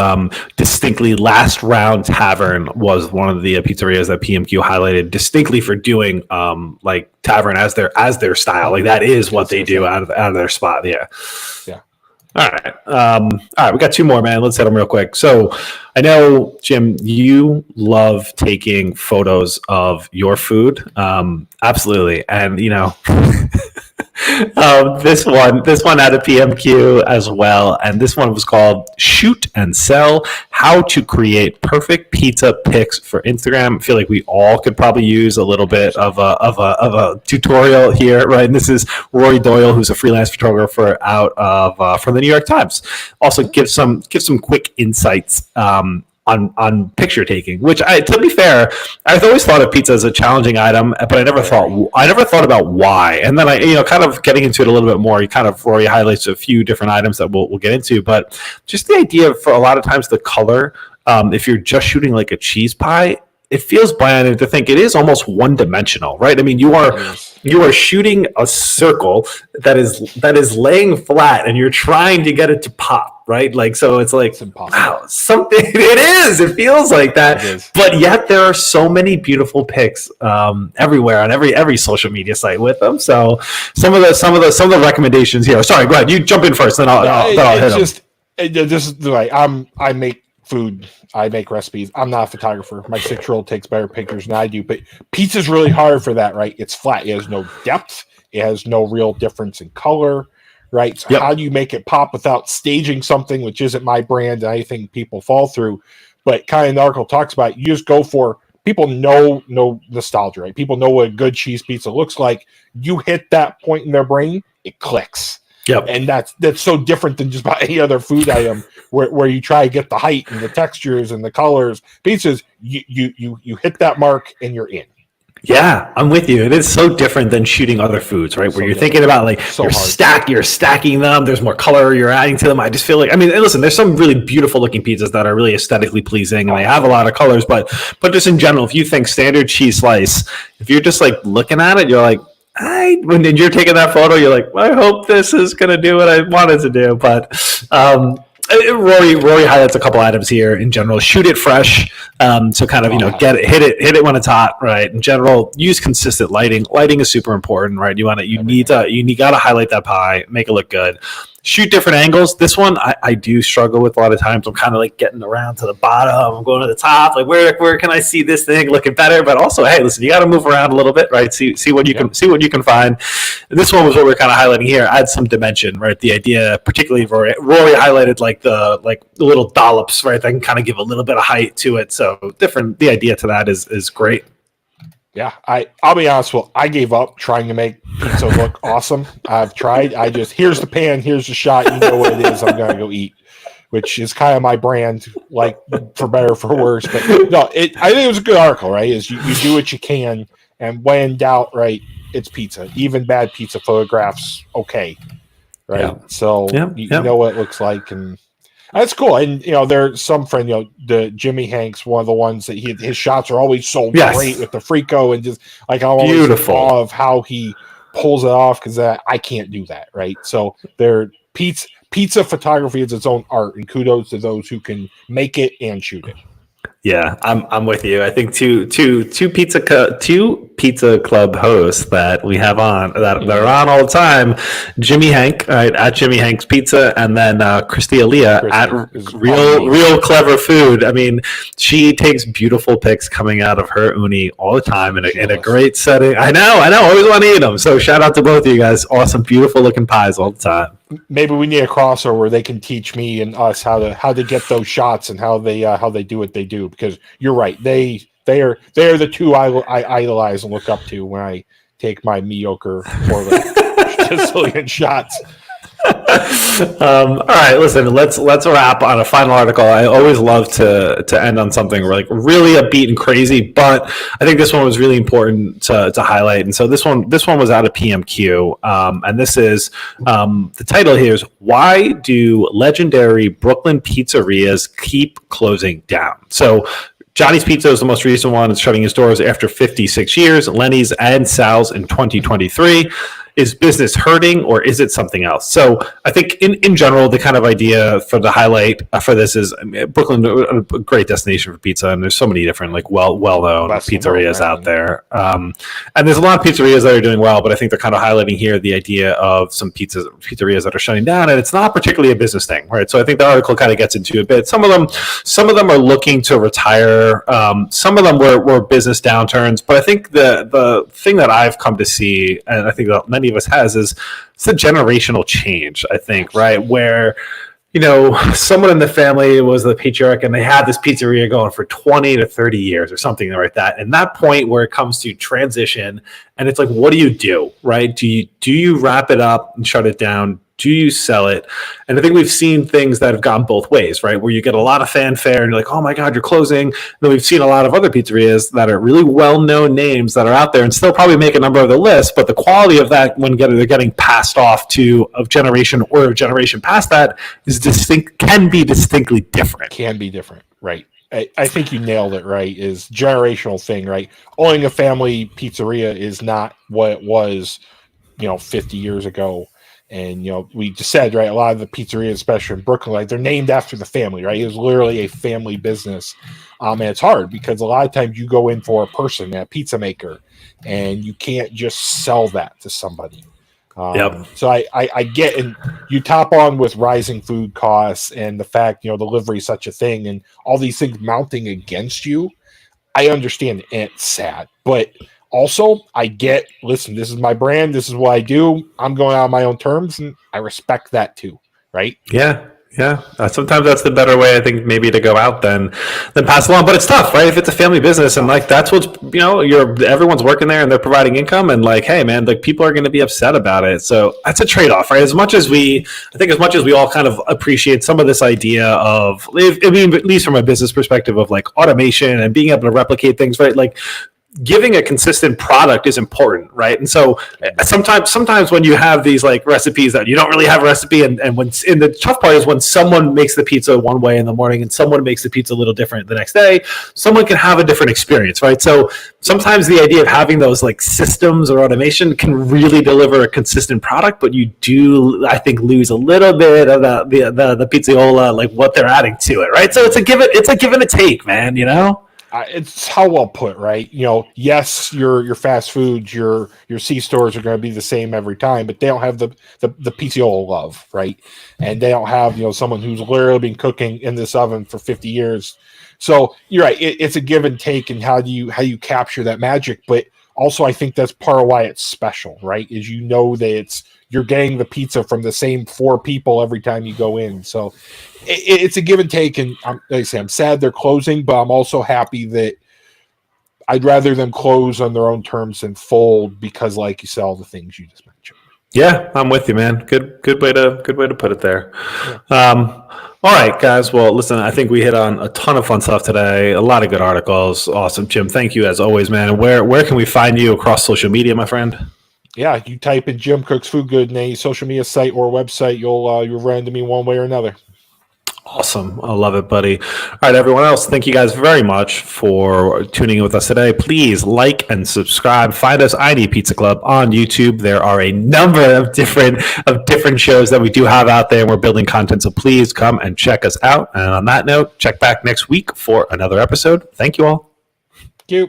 distinctly Last Round Tavern was one of the pizzerias that PMQ highlighted distinctly for doing tavern as their style. Like that is what they do out of their spot. Yeah. All right. We got two more, man. Let's hit them real quick. So I know, Jim, you love taking photos of your food. Absolutely. And, this one had a PMQ as well. And this one was called Shoot and Sell, How to Create Perfect Pizza Pics for Instagram. I feel like we all could probably use a little bit of a tutorial here, right? And this is Rory Doyle, who's a freelance photographer out of from the New York Times. Also give some quick insights on picture taking, which to be fair, I've always thought of pizza as a challenging item, but I never thought about why. And then I kind of getting into it a little bit more, Rory highlights a few different items that we'll get into, but just the idea for a lot of times the color, if you're just shooting like a cheese pie, it feels bland to think it is almost one-dimensional, right? I mean, you are shooting a circle that is laying flat, and you're trying to get it to pop, right? Like, so it's like, wow, something. It is. It feels like that, but yet there are so many beautiful pics everywhere on every social media site with them. So some of the recommendations here. Sorry, go ahead. You jump in first, then I'll hit them. This is the way I make food. I make recipes. I'm not a photographer. My 6-year-old takes better pictures than I do, but pizza's really hard for that, right? It's flat. It has no depth. It has no real difference in color, right? So how do you make it pop without staging something, which isn't my brand, and I think people fall through, but kind of the article talks about, you just go for, people know nostalgia, right? People know what a good cheese pizza looks like. You hit that point in their brain, it clicks. Yep. And that's so different than just about any other food item where you try to get the height and the textures and the colors. Pizzas, you hit that mark and you're in. Yeah, I'm with you. It is so different than shooting other foods, right? Where you're thinking about you're stacking them. There's more color you're adding to them. I just feel like, I mean, listen, there's some really beautiful looking pizzas that are really aesthetically pleasing and they have a lot of colors, but just in general, if you think standard cheese slice, if you're just like looking at it, you're like, when you're taking that photo, you're like, I hope this is going to do what I wanted to do. But Rory highlights a couple items here in general. Shoot it fresh. So kind of, hit it when it's hot, right? In general, use consistent lighting. Lighting is super important, right? You got to highlight that pie, make it look good. Shoot different angles. This one I do struggle with a lot of times. I'm kind of like getting around to the bottom. I'm going to the top. Like where can I see this thing looking better? But also, hey, listen, you got to move around a little bit, right? See what you can find. And this one was what we're kind of highlighting here. Add some dimension, right? The idea, particularly Rory highlighted like the little dollops, right? That can kind of give a little bit of height to it. So different. The idea to that is great. Yeah, I'll be honest. Well, I gave up trying to make pizza look awesome. I've tried. Here's the pan, here's the shot. You know what it is. I'm gonna go eat, which is kind of my brand, like for better or for worse. But no, I think it was a good article, right? Is you do what you can, and when in doubt, right? It's pizza. Even bad pizza photographs, okay, right? Yeah. So you know what it looks like, and that's cool. And there's some friend, the Jimmy Hanks, one of the ones that his shots are always so great with the Frico, and just like I'm always in awe of how he pulls it off, because I can't do that, right? So pizza photography is its own art, and kudos to those who can make it and shoot it. Yeah, I'm with you. I think two pizza club hosts that we have on that are on all the time. Jimmy Hank, right, at Jimmy Hank's Pizza, and then Christy Aaliyah at Real Clever Food. I mean, she takes beautiful pics coming out of her uni all the time in a great setting. I know. Always want to eat them. So shout out to both of you guys. Awesome, beautiful looking pies all the time. Maybe we need a crossover where they can teach me and us how to get those shots and how they do what they do. too, because you're right. They are the two I idolize and look up to when I take my mediocre poorly Sicilian shots. All right, listen. Let's wrap on a final article. I always love to end on something like really upbeat and crazy, but I think this one was really important to highlight. And so this one was out of PMQ, and this is the title here is "Why Do Legendary Brooklyn Pizzerias Keep Closing Down?" So Johnny's Pizza is the most recent one. It's shutting its doors after 56 years. Lenny's and Sal's in 2023. Is business hurting or is it something else? So I think in general, the kind of idea for the highlight for this is Brooklyn, a great destination for pizza. And there's so many different like well-known pizzerias out there. And there's a lot of pizzerias that are doing well, but I think they're kind of highlighting here the idea of some pizzerias that are shutting down, and it's not particularly a business thing, right? So I think the article kind of gets into a bit. Some of them are looking to retire. Some of them were business downturns, but I think the thing that I've come to see, and I think that many of us has, is it's a generational change, I think, right? Where, someone in the family was the patriarch and they had this pizzeria going for 20 to 30 years or something like that. And that point where it comes to transition and it's like, what do you do, right? Do you wrap it up and shut it down? Do you sell it? And I think we've seen things that have gone both ways, right? Where you get a lot of fanfare and you're like, oh my God, you're closing. And then we've seen a lot of other pizzerias that are really well-known names that are out there and still probably make a number of the list, but the quality of that when they're getting passed off to a generation or a generation past that can be distinctly different. Can be different, right? I think you nailed it, right? Is generational thing, right? Owning a family pizzeria is not what it was, 50 years ago. And, we just said, right, a lot of the pizzerias, especially in Brooklyn, like they're named after the family, right? It was literally a family business. And it's hard because a lot of times you go in for a person, a pizza maker, and you can't just sell that to somebody. So I get, and you top on with rising food costs and the fact, delivery is such a thing and all these things mounting against you. I understand it, and it's sad, but also, I get, listen, this is my brand. This is what I do. I'm going out on my own terms, and I respect that too, right? Yeah. Sometimes that's the better way, I think, maybe to go out than pass along. But it's tough, right? If it's a family business and like that's what's everyone's working there and they're providing income and like, hey man, like people are going to be upset about it. So that's a trade-off, right? As much as we all kind of appreciate some of this idea of, at least from a business perspective of like automation and being able to replicate things, right? Like giving a consistent product is important, right? And so sometimes when you have these like recipes that you don't really have a recipe, and when in the tough part is when someone makes the pizza one way in the morning and someone makes the pizza a little different the next day, someone can have a different experience, right? So sometimes the idea of having those like systems or automation can really deliver a consistent product, but you do, I think, lose a little bit of the pizziola, like what they're adding to it, right? So it's a give and a take, man, It's how well put, right? Yes, your fast foods, your C stores are going to be the same every time, but they don't have the PCO love, right? And they don't have someone who's literally been cooking in this oven for 50 years. So you're right. It's a give and take, and how you capture that magic. But also, I think that's part of why it's special, right? Is that you're getting the pizza from the same 4 people every time you go in. So it's a give and take. And like I say, I'm sad they're closing, but I'm also happy that I'd rather them close on their own terms than fold because, like you said, all the things you just mentioned. Yeah, I'm with you, man. Good way to put it there. Yeah. All right, guys. Well, listen, I think we hit on a ton of fun stuff today. A lot of good articles. Awesome, Jim. Thank you as always, man. Where can we find you across social media, my friend? Yeah, you type in Jim Cooks Food Good in a social media site or website, you'll run into me one way or another. Awesome. I love it, buddy. All right, everyone else, thank you guys very much for tuning in with us today. Please like and subscribe. Find us, I Need Pizza Club, on YouTube. There are a number of different shows that we do have out there, and we're building content, so please come and check us out. And on that note, check back next week for another episode. Thank you all. Thank you.